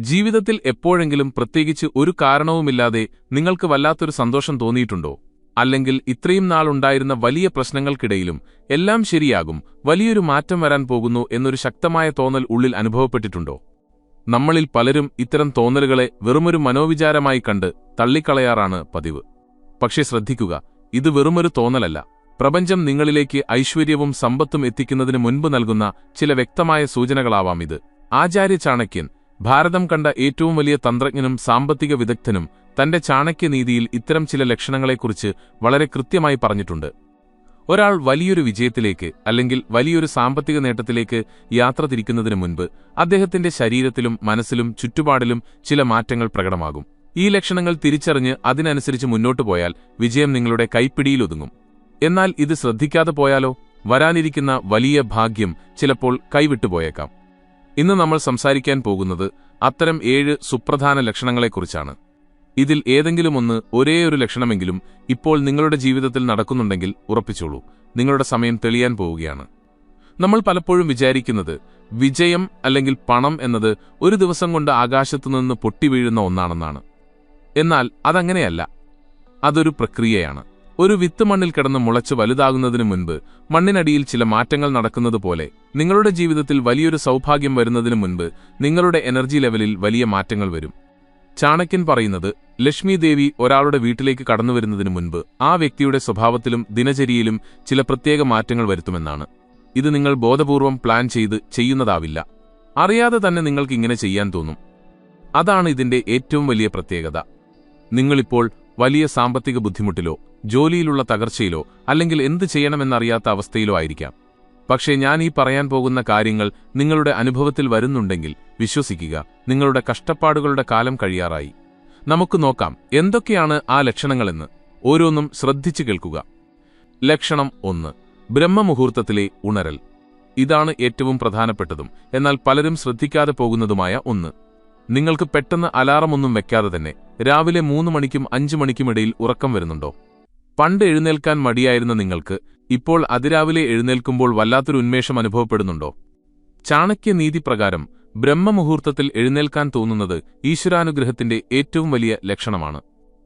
ജീവിതത്തിൽ എപ്പോഴെങ്കിലും പ്രത്യേകിച്ച് ഒരു കാരണവുമില്ലാതെ നിങ്ങൾക്ക് വല്ലാത്തൊരു സന്തോഷം തോന്നിയിട്ടുണ്ടോ? അല്ലെങ്കിൽ ഇത്രയും നാൾ ഉണ്ടായിരുന്ന വലിയ പ്രശ്നങ്ങൾക്കിടയിലും എല്ലാം ശരിയാകും, വലിയൊരു മാറ്റം വരാൻ പോകുന്നു എന്നൊരു ശക്തമായ തോന്നൽ ഉള്ളിൽ അനുഭവപ്പെട്ടിട്ടുണ്ടോ? നമ്മളിൽ പലരും ഇത്തരം തോന്നലുകളെ വെറുമൊരു മനോവിചാരമായി കണ്ട് തള്ളിക്കളയാറാണ് പതിവ്. പക്ഷേ ശ്രദ്ധിക്കുക, ഇത് വെറുമൊരു തോന്നലല്ല. പ്രപഞ്ചം നിങ്ങളിലേക്ക് ഐശ്വര്യവും സമ്പത്തും എത്തിക്കുന്നതിന് മുൻപ് നൽകുന്ന ചില വ്യക്തമായ സൂചനകളാവാം ഇത്. ആചാര്യ ചാണക്യൻ, ഭാരതം കണ്ട ഏറ്റവും വലിയ തന്ത്രജ്ഞനും സാമ്പത്തിക വിദഗ്ധനും, തന്റെ ചാണക്യനീതിയിൽ ഇത്തരം ചില ലക്ഷണങ്ങളെക്കുറിച്ച് വളരെ കൃത്യമായി പറഞ്ഞിട്ടുണ്ട്. ഒരാൾ വലിയൊരു വിജയത്തിലേക്ക് അല്ലെങ്കിൽ വലിയൊരു സാമ്പത്തിക നേട്ടത്തിലേക്ക് യാത്ര തിരിക്കുന്നതിനു മുൻപ് അദ്ദേഹത്തിന്റെ ശരീരത്തിലും മനസ്സിലും ചുറ്റുപാടിലും ചില മാറ്റങ്ങൾ പ്രകടമാകും. ഈ ലക്ഷണങ്ങൾ തിരിച്ചറിഞ്ഞ് അതിനനുസരിച്ച് മുന്നോട്ടു പോയാൽ വിജയം നിങ്ങളുടെ കൈപ്പിടിയിലൊതുങ്ങും. എന്നാൽ ഇത് ശ്രദ്ധിക്കാതെ പോയാലോ? വരാനിരിക്കുന്ന വലിയ ഭാഗ്യം ചിലപ്പോൾ കൈവിട്ടുപോയേക്കാം. ഇന്ന് നമ്മൾ സംസാരിക്കാൻ പോകുന്നത് അത്തരം 7 സുപ്രധാന ലക്ഷണങ്ങളെക്കുറിച്ചാണ്. ഇതിൽ ഏതെങ്കിലും ഒന്ന്, ഒരേയൊരു ലക്ഷണമെങ്കിലും ഇപ്പോൾ നിങ്ങളുടെ ജീവിതത്തിൽ നടക്കുന്നുണ്ടെങ്കിൽ ഉറപ്പിച്ചോളൂ, നിങ്ങളുടെ സമയം തെളിയാൻ പോവുകയാണ്. നമ്മൾ പലപ്പോഴും വിചാരിക്കുന്നത് വിജയം അല്ലെങ്കിൽ പണം എന്നത് ഒരു ദിവസം കൊണ്ട് ആകാശത്തുനിന്ന് പൊട്ടിവീഴുന്ന ഒന്നാണെന്നാണ്. എന്നാൽ അതങ്ങനെയല്ല. അതൊരു പ്രക്രിയയാണ്. ഒരു വിത്ത് മണ്ണിൽ കിടന്ന് മുളച്ച് വലുതാകുന്നതിനു മുൻപ് മണ്ണിനടിയിൽ ചില മാറ്റങ്ങൾ നടക്കുന്നതുപോലെ നിങ്ങളുടെ ജീവിതത്തിൽ വലിയൊരു സൗഭാഗ്യം വരുന്നതിനു മുൻപ് നിങ്ങളുടെ എനർജി ലെവലിൽ വലിയ മാറ്റങ്ങൾ വരും. ചാണക്യൻ പറയുന്നത്, ലക്ഷ്മി ദേവി ഒരാളുടെ വീട്ടിലേക്ക് കടന്നുവരുന്നതിനു മുൻപ് ആ വ്യക്തിയുടെ സ്വഭാവത്തിലും ദിനചര്യയിലും ചില പ്രത്യേക മാറ്റങ്ങൾ വരുത്തുമെന്നാണ്. ഇത് നിങ്ങൾ ബോധപൂർവം പ്ലാൻ ചെയ്ത് ചെയ്യുന്നതാവില്ല. അറിയാതെ തന്നെ നിങ്ങൾക്ക് ഇങ്ങനെ ചെയ്യാൻ തോന്നും. അതാണ് ഇതിന്റെ ഏറ്റവും വലിയ പ്രത്യേകത. നിങ്ങളിപ്പോൾ വലിയ സാമ്പത്തിക ബുദ്ധിമുട്ടിലോ ജോലിയിലുള്ള തകർച്ചയിലോ അല്ലെങ്കിൽ എന്ത് ചെയ്യണമെന്നറിയാത്ത അവസ്ഥയിലോ ആയിരിക്കാം. പക്ഷേ ഞാൻ ഈ പറയാൻ പോകുന്ന കാര്യങ്ങൾ നിങ്ങളുടെ അനുഭവത്തിൽ വരുന്നുണ്ടെങ്കിൽ വിശ്വസിക്കുക, നിങ്ങളുടെ കഷ്ടപ്പാടുകളുടെ കാലം കഴിയാറായി. നമുക്ക് നോക്കാം എന്തൊക്കെയാണ് ആ ലക്ഷണങ്ങളെന്ന്. ഓരോന്നും ശ്രദ്ധിച്ചു കേൾക്കുക. ലക്ഷണം 1: ബ്രഹ്മമുഹൂർത്തത്തിലെ ഉണരൽ. ഇതാണ് ഏറ്റവും പ്രധാനപ്പെട്ടതും എന്നാൽ പലരും ശ്രദ്ധിക്കാതെ പോകുന്നതുമായ ഒന്ന്. നിങ്ങൾക്ക് പെട്ടെന്ന് അലാറമൊന്നും വെക്കാതെ തന്നെ രാവിലെ 3 മണിക്കും 5 മണിക്കുമിടയിൽ ഉറക്കം വരുന്നുണ്ടോ? പണ്ട് എഴുന്നേൽക്കാൻ മടിയായിരുന്ന നിങ്ങൾക്ക് ഇപ്പോൾ അതിരാവിലെ എഴുന്നേൽക്കുമ്പോൾ വല്ലാത്തൊരു ഉന്മേഷം അനുഭവപ്പെടുന്നുണ്ടോ? ചാണക്യനീതി പ്രകാരം ബ്രഹ്മമുഹൂർത്തത്തിൽ എഴുന്നേൽക്കാൻ തോന്നുന്നത് ഈശ്വരാനുഗ്രഹത്തിന്റെ ഏറ്റവും വലിയ ലക്ഷണമാണ്.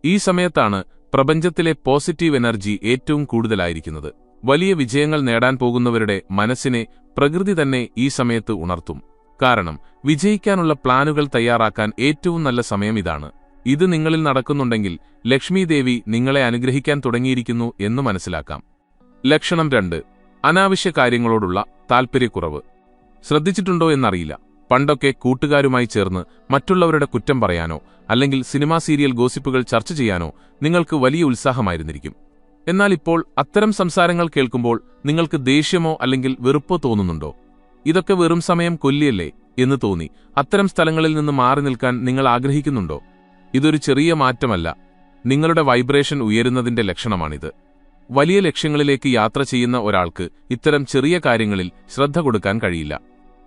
ഈ സമയത്താണ് പ്രപഞ്ചത്തിലെ പോസിറ്റീവ് എനർജി ഏറ്റവും കൂടുതലായിരിക്കുന്നത്. വലിയ വിജയങ്ങൾ നേടാൻ പോകുന്നവരുടെ മനസ്സിനെ പ്രകൃതി തന്നെ ഈ സമയത്ത് ഉണർത്തും. കാരണം വിജയിക്കാനുള്ള പ്ലാനുകൾ തയ്യാറാക്കാൻ ഏറ്റവും നല്ല സമയം ഇതാണ്. ഇത് നിങ്ങളിൽ നടക്കുന്നുണ്ടെങ്കിൽ ലക്ഷ്മി ദേവി നിങ്ങളെ അനുഗ്രഹിക്കാൻ തുടങ്ങിയിരിക്കുന്നു എന്ന് മനസ്സിലാക്കാം. ലക്ഷണം 2: അനാവശ്യ കാര്യങ്ങളോടുള്ള താൽപര്യക്കുറവ്. ശ്രദ്ധിച്ചിട്ടുണ്ടോ എന്നറിയില്ല, പണ്ടൊക്കെ കൂട്ടുകാരുമായി ചേർന്ന് മറ്റുള്ളവരുടെ കുറ്റം പറയാനോ അല്ലെങ്കിൽ സിനിമാ സീരിയൽ ഗോസിപ്പുകൾ ചർച്ച ചെയ്യാനോ നിങ്ങൾക്ക് വലിയ ഉത്സാഹമായിരുന്നിരിക്കും. എന്നാൽ ഇപ്പോൾ അത്തരം സംസാരങ്ങൾ കേൾക്കുമ്പോൾ നിങ്ങൾക്ക് ദേഷ്യമോ അല്ലെങ്കിൽ വെറുപ്പോ തോന്നുന്നുണ്ടോ? ഇതൊക്കെ വെറും സമയം കൊല്ലിയല്ലേ എന്ന് തോന്നി അത്തരം സ്ഥലങ്ങളിൽ നിന്ന് മാറി നിൽക്കാൻ നിങ്ങൾ ആഗ്രഹിക്കുന്നുണ്ടോ? ഇതൊരു ചെറിയ മാറ്റമല്ല, നിങ്ങളുടെ വൈബ്രേഷൻ ഉയരുന്നതിന്റെ ലക്ഷണമാണിത്. വലിയ ലക്ഷ്യങ്ങളിലേക്ക് യാത്ര ചെയ്യുന്ന ഒരാൾക്ക് ഇത്തരം ചെറിയ കാര്യങ്ങളിൽ ശ്രദ്ധ കൊടുക്കാൻ കഴിയില്ല.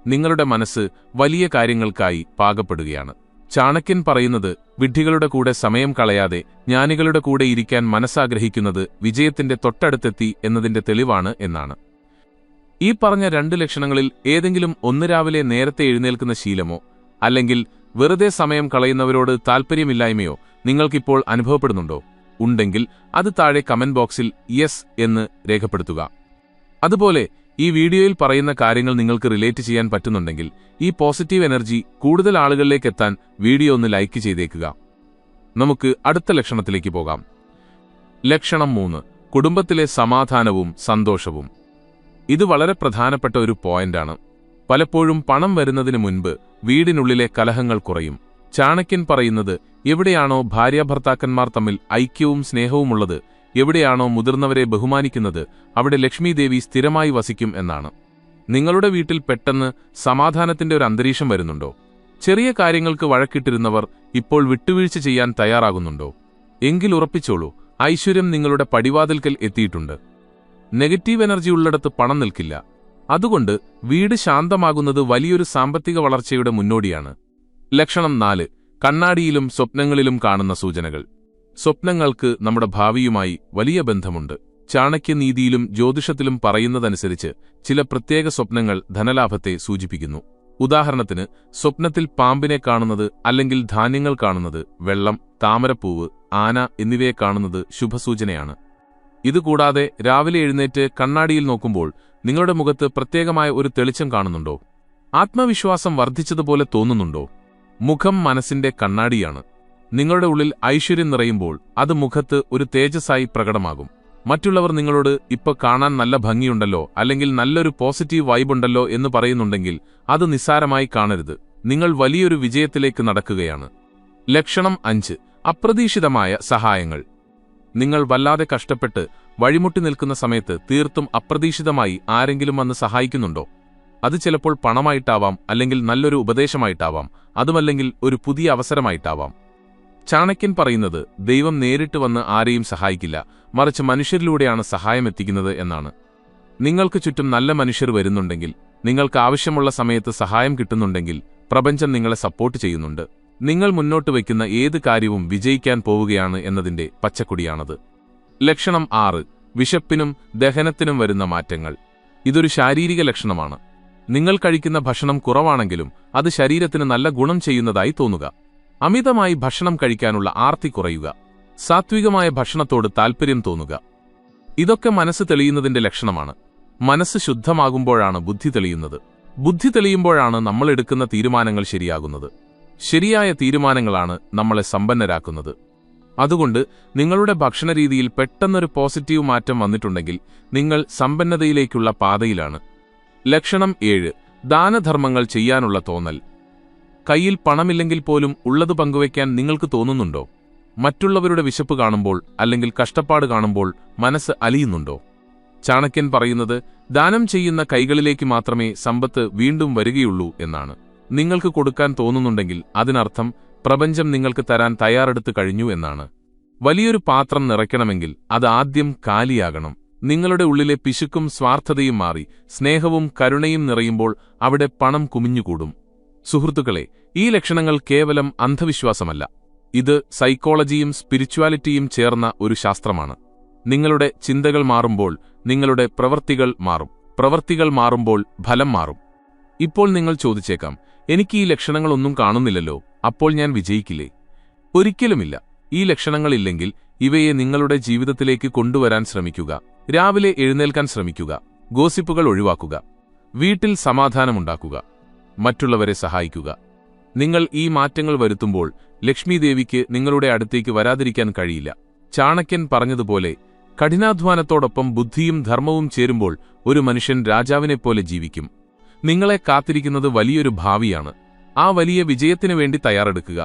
നിങ്ങളുടെ മനസ്സ് വലിയ കാര്യങ്ങൾക്കായി പാകപ്പെടുകയാണ്. ചാണക്യൻ പറയുന്നത്, വിഡ്ഢികളുടെ കൂടെ സമയം കളയാതെ ജ്ഞാനികളുടെ കൂടെ ഇരിക്കാൻ മനസ്സാഗ്രഹിക്കുന്നത് വിജയത്തിന്റെ തൊട്ടടുത്തെത്തി എന്നതിന്റെ തെളിവാണ് എന്നാണ്. ഈ പറഞ്ഞ 2 ലക്ഷണങ്ങളിൽ ഏതെങ്കിലും ഒന്ന് രാവിലെ നേരത്തെ എഴുന്നേൽക്കുന്ന ശീലമോ അല്ലെങ്കിൽ വെറുതെ സമയം കളയുന്നവരോട് താൽപ്പര്യമില്ലായ്മയോ നിങ്ങൾക്കിപ്പോൾ അനുഭവപ്പെടുന്നുണ്ടോ? ഉണ്ടെങ്കിൽ അത് താഴെ കമന്റ് ബോക്സിൽ യെസ് എന്ന് രേഖപ്പെടുത്തുക. അതുപോലെ ഈ വീഡിയോയിൽ പറയുന്ന കാര്യങ്ങൾ നിങ്ങൾക്ക് റിലേറ്റ് ചെയ്യാൻ പറ്റുന്നുണ്ടെങ്കിൽ ഈ പോസിറ്റീവ് എനർജി കൂടുതൽ ആളുകളിലേക്ക് എത്താൻ വീഡിയോ ഒന്ന് ലൈക്ക് ചെയ്തേക്കുക. നമുക്ക് അടുത്ത ലക്ഷണത്തിലേക്ക് പോകാം. ലക്ഷണം 3: കുടുംബത്തിലെ സമാധാനവും സന്തോഷവും. ഇത് വളരെ പ്രധാനപ്പെട്ട ഒരു പോയിന്റാണ്. പലപ്പോഴും പണം വരുന്നതിന് മുൻപ് വീടിനുള്ളിലെ കലഹങ്ങൾ കുറയും. ചാണക്യൻ പറയുന്നത്, എവിടെയാണോ ഭാര്യാഭർത്താക്കന്മാർ തമ്മിൽ ഐക്യവും സ്നേഹവുമുള്ളത്, എവിടെയാണോ മുതിർന്നവരെ ബഹുമാനിക്കുന്നത്, അവിടെ ലക്ഷ്മി ദേവി സ്ഥിരമായി വസിക്കും എന്നാണ്. നിങ്ങളുടെ വീട്ടിൽ പെട്ടെന്ന് സമാധാനത്തിന്റെ ഒരു അന്തരീക്ഷം വരുന്നുണ്ടോ? ചെറിയ കാര്യങ്ങൾക്ക് വഴക്കിട്ടിരുന്നവർ ഇപ്പോൾ വിട്ടുവീഴ്ച ചെയ്യാൻ തയ്യാറാകുന്നുണ്ടോ? എങ്കിൽ ഉറപ്പിച്ചോളൂ, ഐശ്വര്യം നിങ്ങളുടെ പടിവാതിൽക്കൽ എത്തിയിട്ടുണ്ട്. നെഗറ്റീവ് എനർജി ഉള്ളിടത്ത് പണം നിൽക്കില്ല. അതുകൊണ്ട് വീട് ശാന്തമാകുന്നത് വലിയൊരു സാമ്പത്തിക വളർച്ചയുടെ മുന്നോടിയാണ്. ലക്ഷണം 4: കണ്ണാടിയിലും സ്വപ്നങ്ങളിലും കാണുന്ന സൂചനകൾ. സ്വപ്നങ്ങൾക്ക് നമ്മുടെ ഭാവിയുമായി വലിയ ബന്ധമുണ്ട്. ചാണക്യനീതിയിലും ജ്യോതിഷത്തിലും പറയുന്നതനുസരിച്ച് ചില പ്രത്യേക സ്വപ്നങ്ങൾ ധനലാഭത്തെ സൂചിപ്പിക്കുന്നു. ഉദാഹരണത്തിന് സ്വപ്നത്തിൽ പാമ്പിനെ കാണുന്നത് അല്ലെങ്കിൽ ധാന്യങ്ങൾ കാണുന്നത്, വെള്ളം, താമരപ്പൂവ്, ആന എന്നിവയെ കാണുന്നത് ശുഭസൂചനയാണ്. ഇതുകൂടാതെ രാവിലെ എഴുന്നേറ്റ് കണ്ണാടിയിൽ നോക്കുമ്പോൾ നിങ്ങളുടെ മുഖത്ത് പ്രത്യേകമായ ഒരു തെളിച്ചം കാണുന്നുണ്ടോ? ആത്മവിശ്വാസം വർദ്ധിച്ചതുപോലെ തോന്നുന്നുണ്ടോ? മുഖം മനസ്സിന്റെ കണ്ണാടിയാണ്. നിങ്ങളുടെ ഉള്ളിൽ ഐശ്വര്യം നിറയുമ്പോൾ അത് മുഖത്ത് ഒരു തേജസ്സായി പ്രകടമാകും. മറ്റുള്ളവർ നിങ്ങളോട് ഇപ്പൊ കാണാൻ നല്ല ഭംഗിയുണ്ടല്ലോ അല്ലെങ്കിൽ നല്ലൊരു പോസിറ്റീവ് വൈബുണ്ടല്ലോ എന്ന് പറയുന്നുണ്ടെങ്കിൽ അത് നിസ്സാരമായി കാണരുത്. നിങ്ങൾ വലിയൊരു വിജയത്തിലേക്ക് നടക്കുകയാണ്. ലക്ഷണം 5. അപ്രതീക്ഷിതമായ സഹായങ്ങൾ. നിങ്ങൾ വല്ലാതെ കഷ്ടപ്പെട്ട് വഴിമുട്ടി നിൽക്കുന്ന സമയത്ത് തീർത്തും അപ്രതീക്ഷിതമായി ആരെങ്കിലും വന്ന് സഹായിക്കുന്നുണ്ടോ? അത് ചിലപ്പോൾ പണമായിട്ടാവാം, അല്ലെങ്കിൽ നല്ലൊരു ഉപദേശമായിട്ടാവാം, അതുമല്ലെങ്കിൽ ഒരു പുതിയ അവസരമായിട്ടാവാം. ചാണക്യൻ പറയുന്നത് ദൈവം നേരിട്ട് വന്ന് ആരെയും സഹായിക്കില്ല, മറിച്ച് മനുഷ്യരിലൂടെയാണ് സഹായം എത്തിക്കുന്നത് എന്നാണ്. നിങ്ങൾക്ക് ചുറ്റും നല്ല മനുഷ്യർ വരുന്നുണ്ടെങ്കിൽ, നിങ്ങൾക്ക് ആവശ്യമുള്ള സമയത്ത് സഹായം കിട്ടുന്നുണ്ടെങ്കിൽ പ്രപഞ്ചം നിങ്ങളെ സപ്പോർട്ട് ചെയ്യുന്നുണ്ട്. നിങ്ങൾ മുന്നോട്ട് വയ്ക്കുന്ന ഏത് കാര്യവും വിജയിക്കാൻ പോവുകയാണ് എന്നതിന്റെ പച്ചക്കൊടിയാണത്. ലക്ഷണം 6. വിശപ്പിനും ദഹനത്തിനും വരുന്ന മാറ്റങ്ങൾ. ഇതൊരു ശാരീരിക ലക്ഷണമാണ്. നിങ്ങൾ കഴിക്കുന്ന ഭക്ഷണം കുറവാണെങ്കിലും അത് ശരീരത്തിന് നല്ല ഗുണം ചെയ്യുന്നതായി തോന്നുക. അമിതമായി ഭക്ഷണം കഴിക്കാനുള്ള ആർത്തി കുറയുക. സാത്വികമായ ഭക്ഷണത്തോട് താൽപ്പര്യം തോന്നുക. ഇതൊക്കെ മനസ്സ് തെളിയുന്നതിന്റെ ലക്ഷണമാണ്. മനസ്സ് ശുദ്ധമാകുമ്പോഴാണ് ബുദ്ധി തെളിയുന്നത്. ബുദ്ധി തെളിയുമ്പോഴാണ് നമ്മൾ എടുക്കുന്ന തീരുമാനങ്ങൾ ശരിയാകുന്നത്. ശരിയായ തീരുമാനങ്ങളാണ് നമ്മളെ സമ്പന്നരാക്കുന്നത്. അതുകൊണ്ട് നിങ്ങളുടെ ഭക്ഷണരീതിയിൽ പെട്ടെന്നൊരു പോസിറ്റീവ് മാറ്റം വന്നിട്ടുണ്ടെങ്കിൽ നിങ്ങൾ സമ്പന്നതയിലേക്കുള്ള പാതയിലാണ്. ലക്ഷണം 7. ദാനധർമ്മങ്ങൾ ചെയ്യാനുള്ള തോന്നൽ. കയ്യിൽ പണമില്ലെങ്കിൽ പോലും ഉള്ളത് പങ്കുവയ്ക്കാൻ നിങ്ങൾക്ക് തോന്നുന്നുണ്ടോ? മറ്റുള്ളവരുടെ വിശപ്പ് കാണുമ്പോൾ അല്ലെങ്കിൽ കഷ്ടപ്പാട് കാണുമ്പോൾ മനസ്സ് അലിയുന്നുണ്ടോ? ചാണക്യൻ പറയുന്നത് ദാനം ചെയ്യുന്ന കൈകളിലേക്ക് മാത്രമേ സമ്പത്ത് വീണ്ടും വരികയുള്ളൂ എന്നാണ്. നിങ്ങൾക്ക് കൊടുക്കാൻ തോന്നുന്നുണ്ടെങ്കിൽ അതിനർത്ഥം പ്രപഞ്ചം നിങ്ങൾക്ക് തരാൻ തയ്യാറെടുത്ത് കഴിഞ്ഞു എന്നാണ്. വലിയൊരു പാത്രം നിറയ്ക്കണമെങ്കിൽ അത് ആദ്യം കാലിയാകണം. നിങ്ങളുടെ ഉള്ളിലെ പിശുക്കും സ്വാർത്ഥതയും മാറി സ്നേഹവും കരുണയും നിറയുമ്പോൾ അവിടെ പണം കുമിഞ്ഞുകൂടും. സുഹൃത്തുക്കളെ, ഈ ലക്ഷണങ്ങൾ കേവലം അന്ധവിശ്വാസമല്ല. ഇത് സൈക്കോളജിയും സ്പിരിച്വാലിറ്റിയും ചേർന്ന ഒരു ശാസ്ത്രമാണ്. നിങ്ങളുടെ ചിന്തകൾ മാറുമ്പോൾ നിങ്ങളുടെ പ്രവൃത്തികൾ മാറും. പ്രവൃത്തികൾ മാറുമ്പോൾ ഫലം മാറും. ഇപ്പോൾ നിങ്ങൾ ചോദിച്ചേക്കാം, എനിക്ക് ഈ ലക്ഷണങ്ങളൊന്നും കാണുന്നില്ലല്ലോ, അപ്പോൾ ഞാൻ വിജയിക്കില്ലേ? ഒരിക്കലുമില്ല. ഈ ലക്ഷണങ്ങളില്ലെങ്കിൽ ഇവയെ നിങ്ങളുടെ ജീവിതത്തിലേക്ക് കൊണ്ടുവരാൻ ശ്രമിക്കുക. രാവിലെ എഴുന്നേൽക്കാൻ ശ്രമിക്കുക. ഗോസിപ്പുകൾ ഒഴിവാക്കുക. വീട്ടിൽ സമാധാനമുണ്ടാക്കുക. മറ്റുള്ളവരെ സഹായിക്കുക. നിങ്ങൾ ഈ മാറ്റങ്ങൾ വരുത്തുമ്പോൾ ലക്ഷ്മീദേവിക്ക് നിങ്ങളുടെ അടുത്തേക്ക് വരാതിരിക്കാൻ കഴിയില്ല. ചാണക്യൻ പറഞ്ഞതുപോലെ കഠിനാധ്വാനത്തോടൊപ്പം ബുദ്ധിയും ധർമ്മവും ചേരുമ്പോൾ ഒരു മനുഷ്യൻ രാജാവിനെപ്പോലെ ജീവിക്കും. നിങ്ങളെ കാത്തിരിക്കുന്നത് വലിയൊരു ഭാവിയാണ്. ആ വലിയ വിജയത്തിനു വേണ്ടി തയ്യാറെടുക്കുക.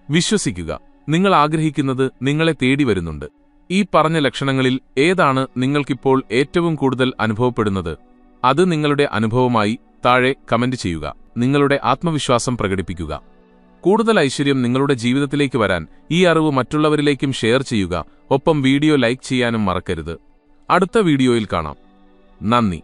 വിശ്വസിക്കുക, നിങ്ങൾ ആഗ്രഹിക്കുന്നത് നിങ്ങളെ തേടി വരുന്നുണ്ട്. ഈ പറഞ്ഞ ലക്ഷണങ്ങളിൽ ഏതാണ് നിങ്ങൾക്കിപ്പോൾ ഏറ്റവും കൂടുതൽ അനുഭവപ്പെടുന്നത്? അത് നിങ്ങളുടെ അനുഭവമായി താഴെ കമന്റ് ചെയ്യുക. നിങ്ങളുടെ ആത്മവിശ്വാസം പ്രകടിപ്പിക്കുക. കൂടുതൽ ഐശ്വര്യം നിങ്ങളുടെ ജീവിതത്തിലേക്ക് വരാൻ ഈ അറിവ് മറ്റുള്ളവരിലേക്കും ഷെയർ ചെയ്യുക. ഒപ്പം വീഡിയോ ലൈക്ക് ചെയ്യാനും മറക്കരുത്. അടുത്ത വീഡിയോയിൽ കാണാം. നന്ദി.